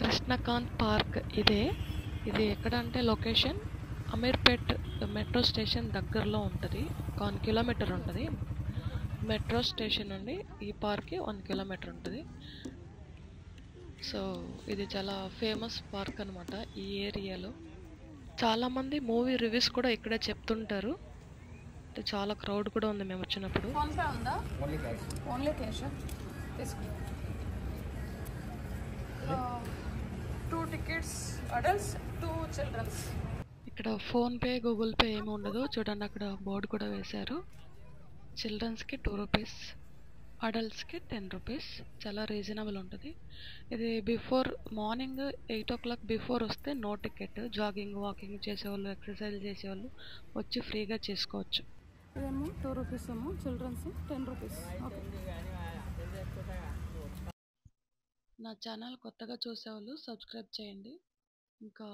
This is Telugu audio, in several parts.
కృష్ణకాంత్ పార్క్ ఇది ఎక్కడ అంటే లొకేషన్ అమీర్పేట్ మెట్రో స్టేషన్ దగ్గరలో ఉంటుంది. 1 కిలోమీటర్ ఉంటుంది మెట్రో స్టేషన్ నుండి ఈ పార్క్కి 1 కిలోమీటర్ ఉంటుంది. సో ఇది చాలా ఫేమస్ పార్క్ అనమాట ఈ ఏరియాలో. చాలామంది మూవీ రివ్యూస్ కూడా ఇక్కడే చెప్తుంటారు. చాలా క్రౌడ్ కూడా ఉంది మేము వచ్చినప్పుడు. ఇక్కడ ఫోన్పే గూగుల్ పే ఏమి ఉండదు. చూడండి అక్కడ బోర్డు కూడా వేశారు. చిల్డ్రన్స్కి 2 రూపీస్, అడల్ట్స్కి 10 రూపీస్. చాలా రీజనబుల్ ఉంటుంది. ఇది బిఫోర్ మార్నింగ్ 8 o'clock బిఫోర్ వస్తే నో టికెట్. జాగింగ్ వాకింగ్ చేసేవాళ్ళు, ఎక్సర్సైజ్ చేసేవాళ్ళు వచ్చి ఫ్రీగా చేసుకోవచ్చు. ఇదేమో 2 రూపీస్ ఏమో, చిల్డ్రన్స్ 10 రూపీస్. నా ఛానల్ కొత్తగా చూసేవాళ్ళు సబ్స్క్రైబ్ చేయండి. ఇంకా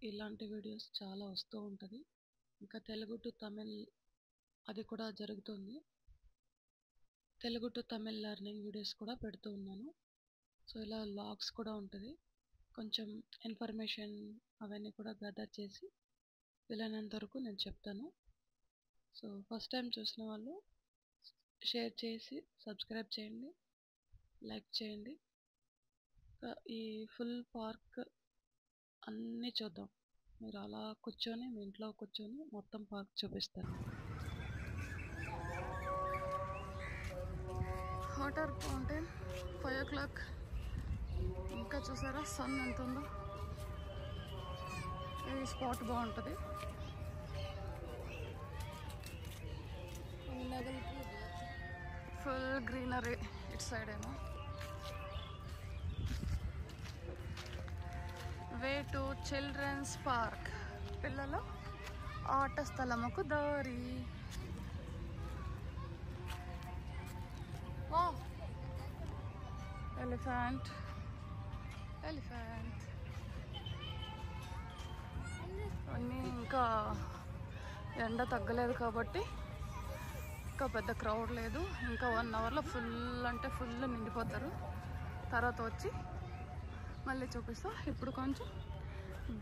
ఇలాంటి వీడియోస్ చాలా వస్తూ ఉంటుంది. ఇంకా తెలుగు టు తమిళ్ అది కూడా జరుగుతుంది. Telugu to Tamil learning videos కూడా పెడుతూ ఉన్నాను. సో ఇలా వ్లాగ్స్ కూడా ఉంటుంది. కొంచెం ఇన్ఫర్మేషన్ అవన్నీ కూడా గ్యాదర్ చేసి వీలైనంత వరకు నేను చెప్తాను. సో ఫస్ట్ టైం చూసిన వాళ్ళు షేర్ చేసి సబ్స్క్రైబ్ చేయండి, లైక్ చేయండి. ఈ ఫుల్ పార్క్ అన్నీ చూద్దాం. మీరు అలా కూర్చొని మీ ఇంట్లో కూర్చొని మొత్తం పార్క్ చూపిస్తాను. Water fountain 5 o'clock. ఇంకా చూసారా సన్ ఎంత ఉందో. ఈ స్పాట్ బాగుంటుంది. ఫుల్ గ్రీనరీ ఇటు సైడ్ ఏమో. వే టు చిల్డ్రన్స్ పార్క్, పిల్లల ఆట స్థలముకు దారి. ఎలిఫెంట్ అన్నీ ఇంకా ఎండ తగ్గలేదు కాబట్టి ఇంకా పెద్ద క్రౌడ్ లేదు. ఇంకా 1 అవర్లో ఫుల్ అంటే ఫుల్ నిండిపోతారు. తర్వాత వచ్చి మళ్ళీ చూపిస్తా. ఇప్పుడు కొంచెం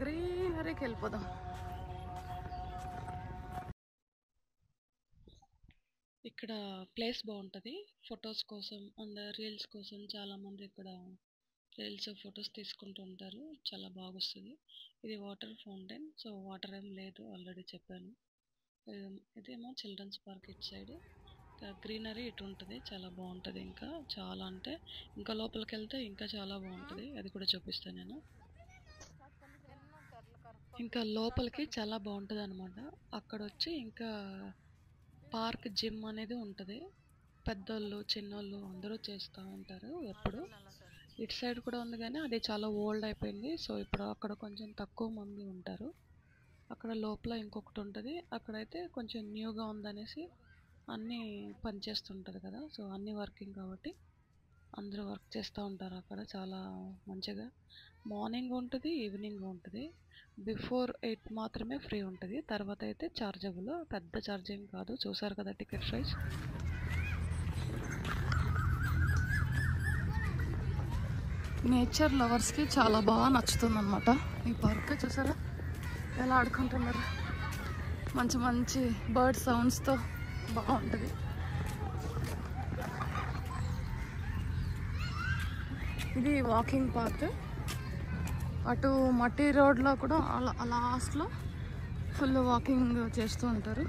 గ్రీనరీకి వెళ్ళిపోదాం. ఇక్కడ ప్లేస్ బాగుంటుంది ఫొటోస్ కోసం అండ్ రీల్స్ కోసం. చాలామంది ఇక్కడ రీల్స్ ఫొటోస్ తీసుకుంటూ ఉంటారు. చాలా బాగొస్తుంది. ఇది వాటర్ ఫౌంటైన్. సో వాటర్ ఏం లేదు, ఆల్రెడీ చెప్పాను. ఇదేమో చిల్డ్రన్స్ పార్క్ ఇటు సైడ్. గ్రీనరీ ఇటు ఉంటుంది, చాలా బాగుంటుంది. ఇంకా చాలా అంటే ఇంకా లోపలికి వెళ్తే ఇంకా చాలా బాగుంటుంది. అది కూడా చూపిస్తాను నేను. ఇంకా లోపలికి చాలా బాగుంటుంది అనమాట. అక్కడ వచ్చి ఇంకా పార్క్ జిమ్ అనేది ఉంటుంది. పెద్దోళ్ళు చిన్నోళ్ళు అందరూ చేస్తూ ఉంటారు ఎప్పుడు. ఇటు సైడ్ కూడా ఉంది కానీ అది చాలా ఓల్డ్ అయిపోయింది. సో ఇప్పుడు అక్కడ కొంచెం తక్కువ మంది ఉంటారు. అక్కడ లోపల ఇంకొకటి ఉంటుంది. అక్కడైతే కొంచెం న్యూగా ఉందనేసి అన్నీ పనిచేస్తుంటుంది కదా. సో అన్నీ వర్కింగ్ కాబట్టి అందరూ వర్క్ చేస్తూ ఉంటారు అక్కడ. చాలా మంచిగా మార్నింగ్ ఉంటుంది, ఈవినింగ్ ఉంటుంది. బిఫోర్ 8 మాత్రమే ఫ్రీ ఉంటుంది. తర్వాత అయితే చార్జబుల్, పెద్ద ఛార్జింగ్ కాదు. చూసారు కదా టికెట్ ప్రైస్. నేచర్ లవర్స్కి చాలా బాగా నచ్చుతుంది అనమాట ఈ పార్క్. చూసారా ఎలా ఆడుకుంటున్నారు. మంచి మంచి బర్డ్ సౌండ్స్తో బాగుంటుంది. ఇది వాకింగ్ పాత్. అటు మట్టి రోడ్లో కూడా లాస్ట్లో ఫుల్ వాకింగ్ చేస్తూ ఉంటారు.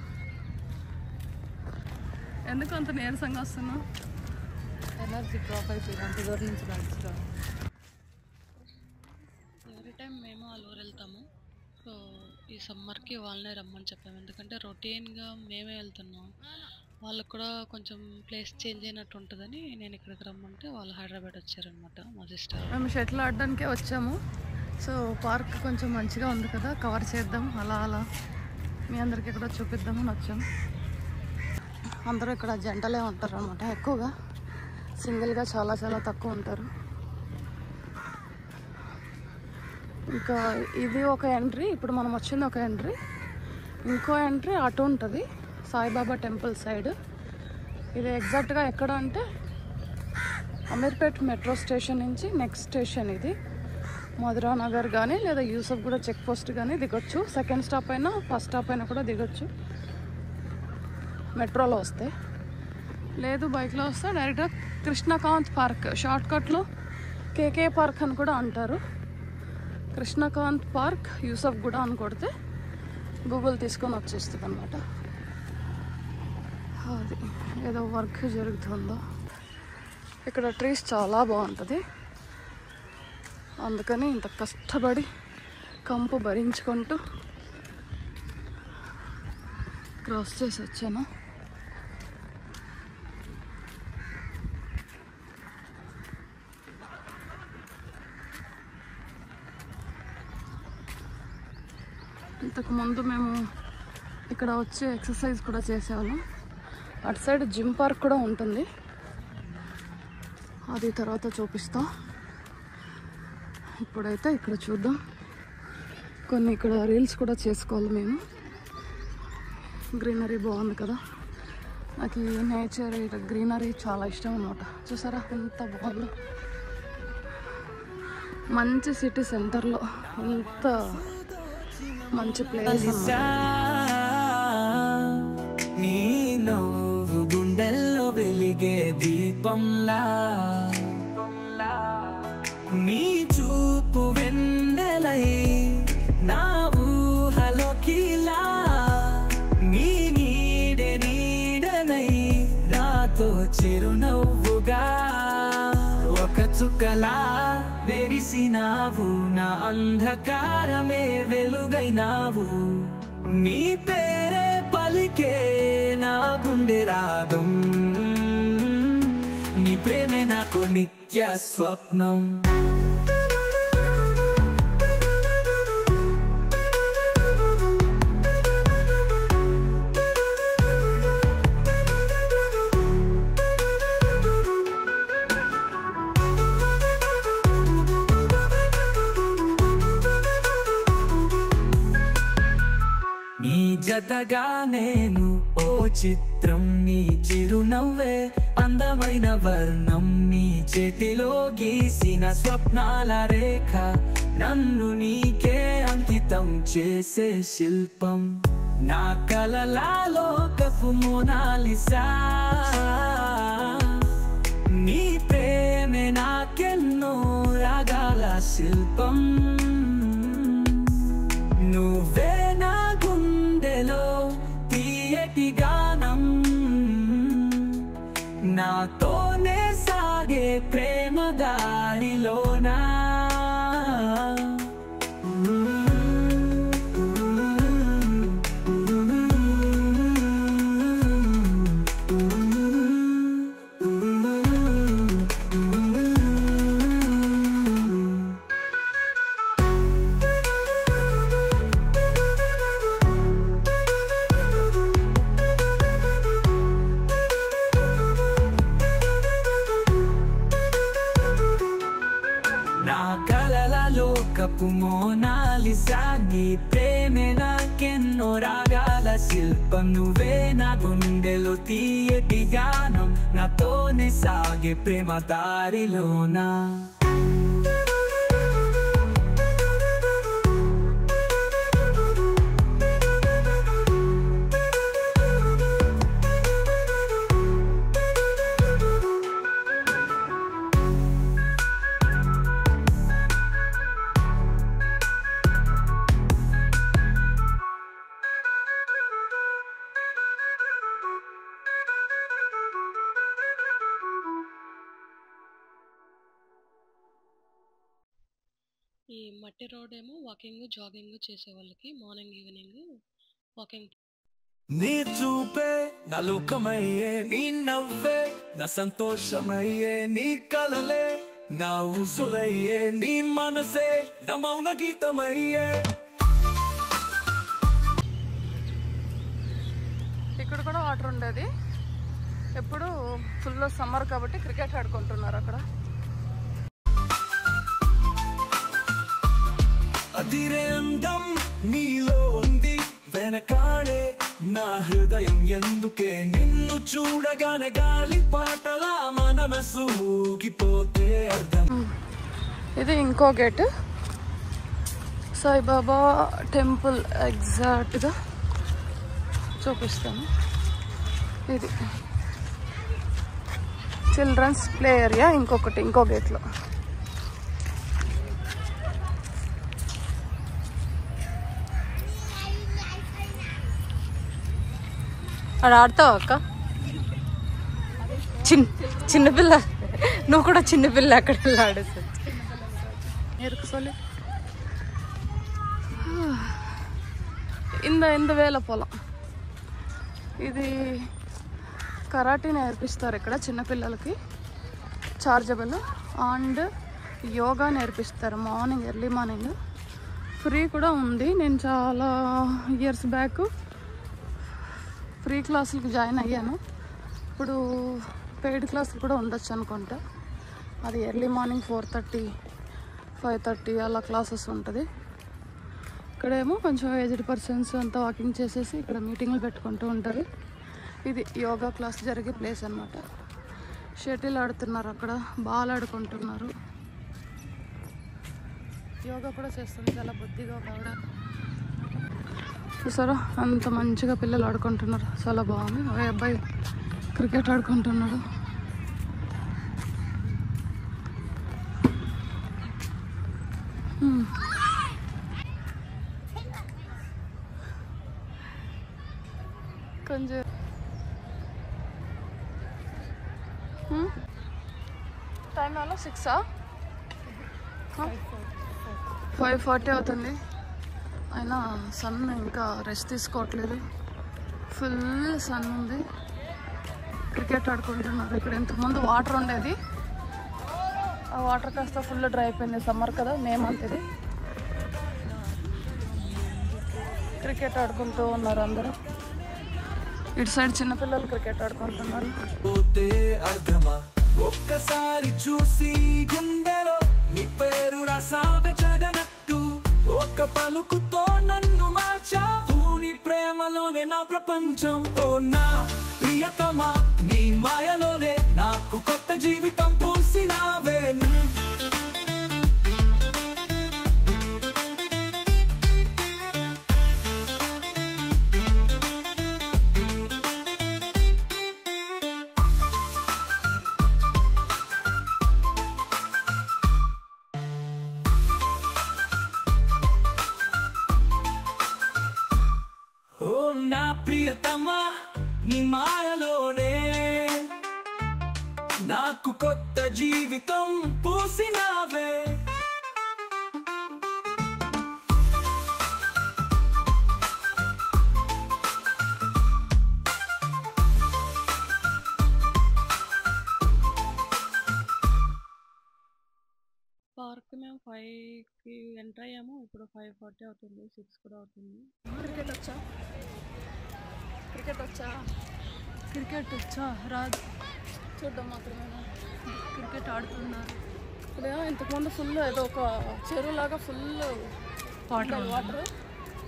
ఎందుకు అంత నీరసంగా వస్తున్నావు? ఎనర్జీ డ్రాప్ అయిపోయింది అంత దూరం నుంచి నడుచుకోవడం. ఎవ్రీ టైం మేము అల్లూరు వెళ్తాము. సో ఈ సమ్మర్కి వాళ్ళనే రమ్మని చెప్పాము. ఎందుకంటే రొటీన్గా మేమే వెళ్తున్నాం. వాళ్ళకు కూడా కొంచెం ప్లేస్ చేంజ్ అయినట్టు ఉంటుందని నేను ఇక్కడికి రమ్మంటే వాళ్ళు హైదరాబాద్ వచ్చారనమాట, మా సిస్టర్. మేము షటిల్ ఆడడానికే వచ్చాము. సో పార్క్ కొంచెం మంచిగా ఉంది కదా, కవర్ చేద్దాం అలా అలా మీ అందరికీ కూడా చూపిద్దామని వచ్చాం. అందరూ ఇక్కడ జంటలే ఉంటారు అనమాట. ఎక్కువగా సింగిల్గా చాలా చాలా తక్కువ ఉంటారు. ఇంకా ఇది ఒక ఎంట్రీ. ఇప్పుడు మనం వచ్చింది ఒక ఎంట్రీ. ఇంకో ఎంట్రీ అటు ఉంటుంది, సాయిబాబా టెంపుల్ సైడ్. ఇది ఎగ్జాక్ట్గా ఎక్కడ అంటే అమీర్పేట్ మెట్రో స్టేషన్ నుంచి నెక్స్ట్ స్టేషన్ ఇది. మధురా నగర్ కానీ లేదా యూసఫ్ కూడా చెక్ పోస్ట్ కానీ దిగొచ్చు. సెకండ్ స్టాప్ అయినా ఫస్ట్ స్టాప్ అయినా కూడా దిగొచ్చు. మెట్రోలో వస్తే, లేదు బైక్లో వస్తే డైరెక్ట్గా కృష్ణకాంత్ పార్క్, షార్ట్కట్లో కేకే పార్క్ అని కూడా అంటారు. కృష్ణకాంత్ పార్క్ యూసఫ్ కూడా అని కొడితే గూగుల్ తీసుకొని వచ్చేస్తుంది అన్నమాట. అది ఏదో వర్క్ జరుగుతుందో. ఇక్కడ ట్రీస్ చాలా బాగుంటుంది, అందుకని ఇంత కష్టపడి కంపు భరించుకుంటూ క్రాస్ చేసి వచ్చాను. ఇంతకుముందు మేము ఇక్కడ వచ్చి ఎక్సర్సైజ్ కూడా చేసేవాళ్ళం. అటు సైడ్ జిమ్ పార్క్ కూడా ఉంటుంది, అది తర్వాత చూపిస్తా. ఇప్పుడైతే ఇక్కడ చూద్దాం. కొన్ని ఇక్కడ రీల్స్ కూడా చేసుకోవాలి మేము. గ్రీనరీ బాగుంది కదా, నాకు ఈ నేచర్ గ్రీనరీ చాలా ఇష్టం అన్నమాట. చూసారా ఎంత బాగుందో, మంచి సిటీ సెంటర్లో ఎంత మంచి ప్లేస్. నీ నవ్వు గుండెల్లో వెలిగే దీపంలా, నీ చూపు వెన్నెలై నా ఊహలోకిలా, నీ నీడనై నాతో చిరునవ్వుగా ఒక చుక్కలా వెలిసినావు, నా అంధకారమే వెలుగైనావు. నీ పేరే పలికే నా గుండె రాగం, నీ ప్రేమే నాకు నిత్య స్వప్నం. నీ జతగా నేను ఓ చిత్రం, నీ చిరునవ్వే అందమైన వర్ణం, నీ చేతిలో గీసిన స్వప్నాల రేఖ, నన్ను నీకే అంకితం చేసే శిల్పం. నా కలలలో కపు మోనాలిసా, నీ ప్రేమే నాకెన్నో రాగాల శిల్పం. నువ్వే నా గుండెలో తీయటి గానం, నాతోనే సాగే ప్రేమ దారిలోనా. నా కలలలో కపు మోనాలిసా, నీ ప్రేమే నాకెన్నో రాగాల శిల్పం. నువ్వే నా గుండెలో తీయటి గానం, నాతోనే సాగే ప్రేమ దారిలోనా. ఈ మట్టి రోడ్ ఏమో వాకింగ్ జాగింగ్ చేసే వాళ్ళకి, మార్నింగ్ ఈవినింగ్ వాకింగ్. నీ చూపే నా లోకమయ్యే, నీ నవ్వే నా సంతోషమయ్యే, నీ కలలే నా ఊసులయ్యే, నీ మనసే నా మౌన గీతమయ్యే. ఇక్కడ కూడా వాటర్ ఉండేది, ఎప్పుడు ఫుల్ సమ్మర్ కాబట్టి క్రికెట్ ఆడుకుంటున్నారు అక్కడ. అదిరే అందం నీలో ఉంది, వెనకాడే నా హృదయం ఎందుకే, నిన్ను చూడగానే గాలి పాటలా మన మనసు ఊగిపోతే అర్థం. ఇది ఇంకో గేట్, సాయిబాబా టెంపుల్ ఎగ్జాక్ట్గా చూపిస్తాను. ఇది చిల్డ్రన్స్ ప్లే ఏరియా. ఇంకో గేట్లో అక్కడ ఆడతావు అక్క? చిన్నపిల్ల, నువ్వు కూడా చిన్నపిల్ల అక్కడ ఆడేసి నేర్చుకోలే. ఇంద వేల పొలం ఇది. కరాటే నేర్పిస్తారు ఇక్కడ చిన్నపిల్లలకి, చార్జబుల్. అండ్ యోగా నేర్పిస్తారు ఎర్లీ మార్నింగ్. ఫ్రీ కూడా ఉంది. నేను చాలా ఇయర్స్ బ్యాక్ ఫ్రీ క్లాసులకి జాయిన్ అయ్యాను. ఇప్పుడు పెయిడ్ క్లాసులు కూడా ఉండొచ్చు అనుకుంటా. అది ఎర్లీ మార్నింగ్ 4:30, 5:30 అలా క్లాసెస్ ఉంటుంది. ఇక్కడేమో కొంచెం ఏజ్డ్ పర్సన్స్ అంతా వాకింగ్ చేసేసి ఇక్కడ మీటింగ్లు పెట్టుకుంటూ ఉంటారు. ఇది యోగా క్లాస్ జరిగే ప్లేస్ అన్నమాట. షటిల్ ఆడుతున్నారు అక్కడ, బాల్ ఆడుకుంటున్నారు. యోగా కూడా చేస్తుంది చాలా బుద్ధిగా ఒక ఆవిడ. చూసారా అంత మంచిగా పిల్లలు ఆడుకుంటున్నారు, చాలా బాగుంది. ఆ అబ్బాయి క్రికెట్ ఆడుకుంటున్నాడు. కొంచెం టైం వల్ల 6 5:40 అవుతుంది. అయినా సన్ ఇంకా రెస్ట్ తీసుకోవట్లేదు, ఫుల్ సన్ ఉంది. క్రికెట్ ఆడుకుంటున్నారు ఇక్కడ. ఇంతకుముందు వాటర్ ఉండేది, ఆ వాటర్ కాస్త ఫుల్ డ్రై అయిపోయింది. సమ్మర్ కదా, మే మంత్ ఇది. క్రికెట్ ఆడుకుంటూ ఉన్నారు అందరూ. ఇటు సైడ్ చిన్నపిల్లలు క్రికెట్ ఆడుకుంటున్నారు. ఒక్కసారి చూసి గుండెలో నీ పేరు రాసాబెట్టగనట్టు ఒక్క పలుకుతో నన్ను మార్చావు. నీ ప్రేమలోనే నా ప్రపంచం. ఓ నా ప్రియతమా, నీ మాయలోనే నాకు కొత్త జీవితం పూసినావే. నా ప్రియతమా, నీ మాయలోనే నాకు కొత్త జీవితం పూసినావే. పార్క్ మేము 5కి ఎంటర్ అయ్యాము. ఇప్పుడు 5:40 అవుతుంది, 6 కూడా అవుతుంది. క్రికెట్ వచ్చా రాదు, చూడడం మాత్రమేనా. క్రికెట్ ఆడుతున్నారు ఇక్కడ. ఇంతకుముందు ఫుల్ ఏదో ఒక చెరువులాగా ఫుల్ వాటర్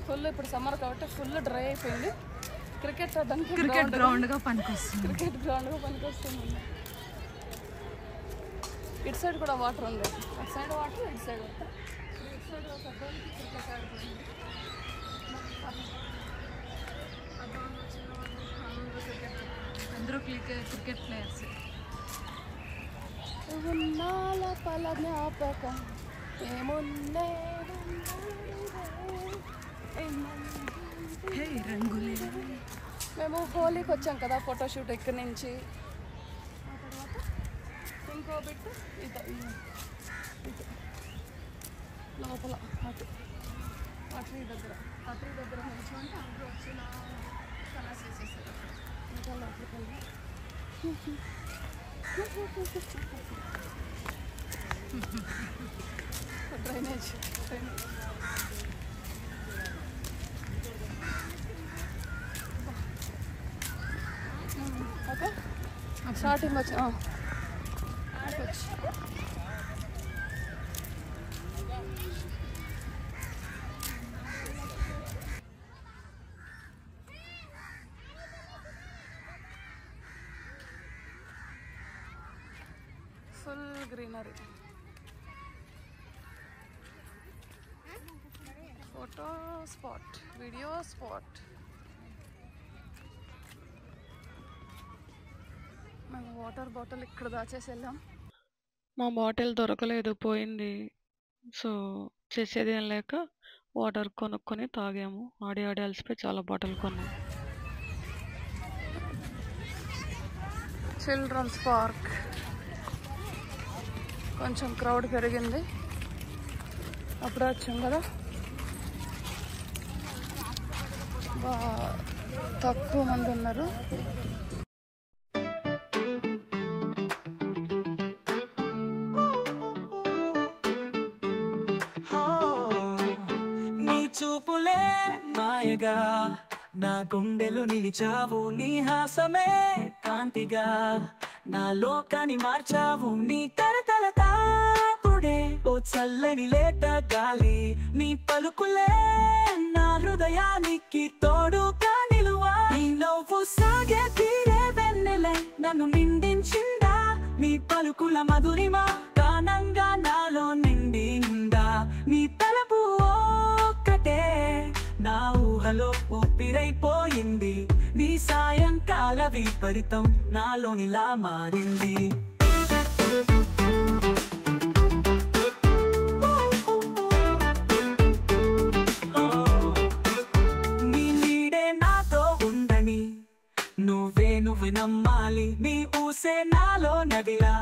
ఫుల్. ఇప్పుడు సమ్మర్ కాబట్టి ఫుల్ డ్రై అయిపోయింది. క్రికెట్ ఆడడానికి క్రికెట్ గ్రౌండ్గా పనికొస్తుంది. ఇటు సైడ్ కూడా వాటర్ ఉంది. అటు సైడ్ వాటర్, ఇటు సైడ్ వాటర్. ఇటు సైడ్ క్రికెట్ ఆడుతుంది. అందరూ క్రికెట్ ప్లేయర్స్. ఉన్నాల పల జ్ఞాపకం ఏముందే రంగులే. మేము హోలీకి వచ్చాం కదా ఫోటోషూట్ ఇక్కడి నుంచి. ఆ తర్వాత ఇంకో బిట్టు లోపల అటు ఆ ట్రీ దగ్గర నుంచి అంటే అందరూ వచ్చిన కలర్స్ వేసేసారు. ఇంకా లోపలికి వెళ్ళి డ్రైనేజ్ ఓకే. స్టార్టింగ్ వచ్చి full greenery. Photo spot, video spot. మేము వాటర్ బాటిల్ ఇక్కడ దాచేసి వెళ్ళాం. మా బాటిల్ దొరకలేదు, పోయింది. సో చేసేది ఏం లేక వాటర్ కొనుక్కొని తాగాము. ఆడి అలసిపోయి చాలా బాటిల్ కొన్నాం. చిల్డ్రన్స్ పార్క్ కొంచెం క్రౌడ్ పెరిగింది, అప్పుడే వచ్చాం కదా. తక్కువ మంది ఉన్నారు. నీ చూపులే మాయగా నా గుండెలు నిలిచావు, నీ హాసమే కాంతిగా నా లోకాన్ని మార్చావు. నీ తరతల తాపుడే ఓ చల్లని లేత గాలి, నీ పలుకులే నా హృదయానికి తోడుగా నిలువా. నీ నవ్వు సాగే తీరే వెన్నెలై నన్ను నిండించిందా, నీ పలుకుల మధురిమ గానంగా నాలో నిండిందా. నీ తలపు ఒక్కటే నా ఊహలో ఊపిరైపోయింది, నీ సాయంకాల విపరీతం నాలోనిలా మారింది. నీ నీడే నాతో ఉందని నువ్వే నమ్మాలి, నీ ఊసే నాలో నదిలా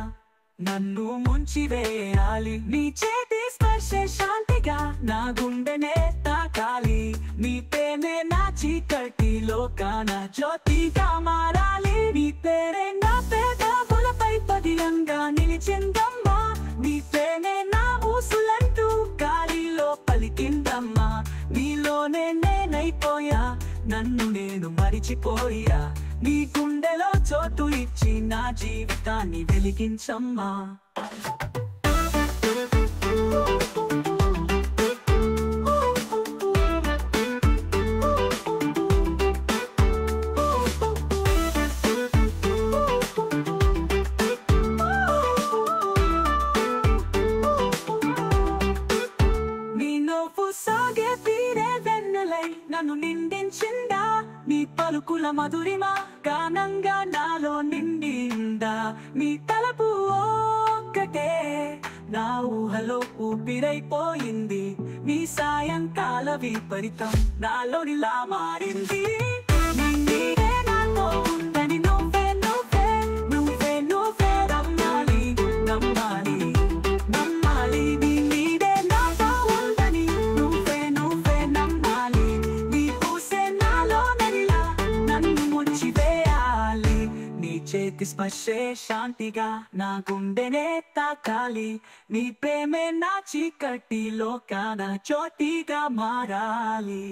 నన్ను ముంచి వేయాలి. నీ చేతి స్పర్శే శాంతిగా నా గుండెనే తాకాలి, నీ ప్రేమే నా చీకటిలో కాన జ్యోతిగా మారాలి. నీ పేరే నా పెదవులపై పదిలంగా నిలిచిందమ్మా, నీ ప్రేమే నా ఊసులంటూ గాలిలో పలికిందమ్మా. నీలోనే నేనైపోయా, నన్ను నేను మరిచిపోయా, నీ గుండెలో చోటు ఇచ్చి నా జీవితాన్ని వెలిగించమ్మా. నీ నవ్వు సాగే తీరే వెన్నెలై నన్ను నిండించిందా, నీ పలుకుల మధురిమ గానంగా నాలో నిండిందా. నీ తలపు ఒక్కటే నా ఊహలో ఊపిరైపోయింది, నీ సాయంకాల విపరీతం నాలోనిలా మారింది. నీ నీడే నాతో ఉందని నువ్వే నమ్మాలి నమ్మాలి నమ్మాలి. నీ నీడే నాతో ఉందని నువ్వే నమ్మాలి, నీ ఊసే నాలో నదిలా నన్ను ముంచి వేయాలి. నీ చేతి స్పర్శే శాంతిగా నా గుండెనే తాకాలి, నీ ప్రేమే నా చీకటిలో కాన జ్యోతిగా మారాలి.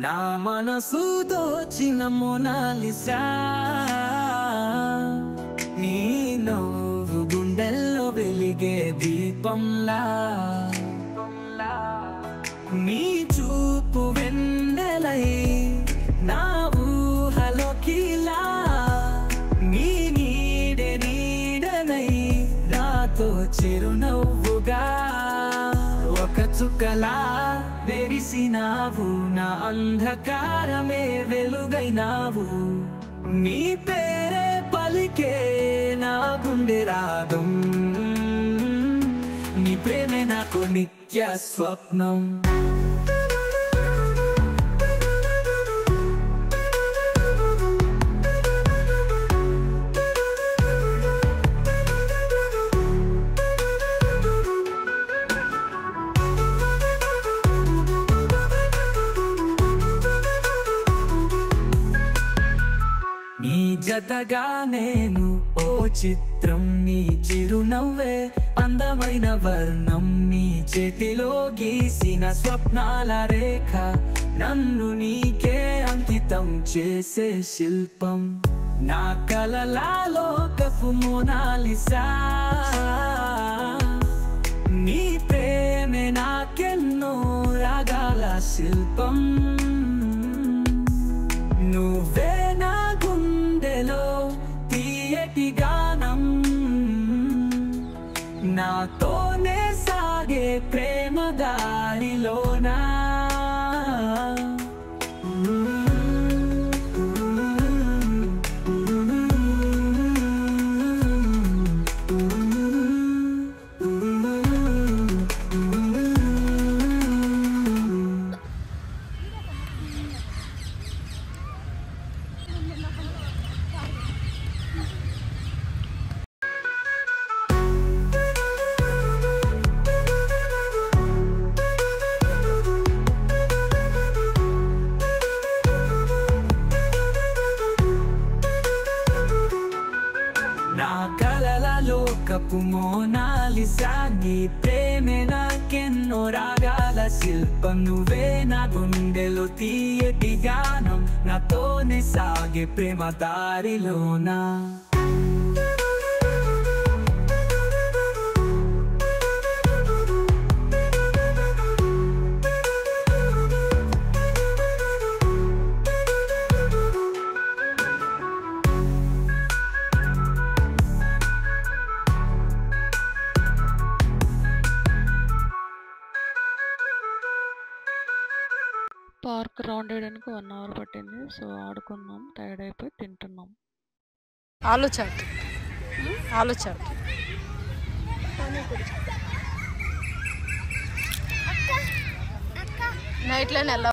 నా మనసు దోచిన మోనాలిసా, నీ నవ్వు గుండెల్లో వెలిగే దీపంలా, నీ చూపు వెన్నెలై నా ఊహలోకిలా, నీ నీడనై నాతో చిరునవ్వుగా ఒక చుక్కలా వెలిసినావు, నా అంధకారమే వెలుగైనావు. నీ పేరే పలికే గుండె రాగం నీ ప్రేమే నాకు నిత్య స్వప్నం నీ జతగా నేను ఓ చిత్రం నీ చిరునవ్వే అందమైన వర్ణం నీ చేతిలో గీసిన స్వప్నాల రేఖ నన్ను నీకే అంకితం చేసే శిల్పం నా కలల లోకపు మోనాలిసా నీ ప్రేమే నాకెన్నో రాగాల శిల్పం నువ్వే నా గుండెలో తీయటి గానం నాతోనే సాగే ప్రేమ దారిలోనా నా కలల లోకపు మోనాలిసా నీ ప్రేమే నాకెన్నో రాగాల శిల్పం నువ్వే నా గుండెలో తీయటి గానం నాతోనే సాగే ప్రేమ దారిలోనా పార్క్ రౌండ్ వేయడానికి 1 అవర్ పట్టింది. సో ఆడుకున్నాం, టైర్డ్ అయిపోయి తింటున్నాం. ఆలు చాట్ నైట్లోనే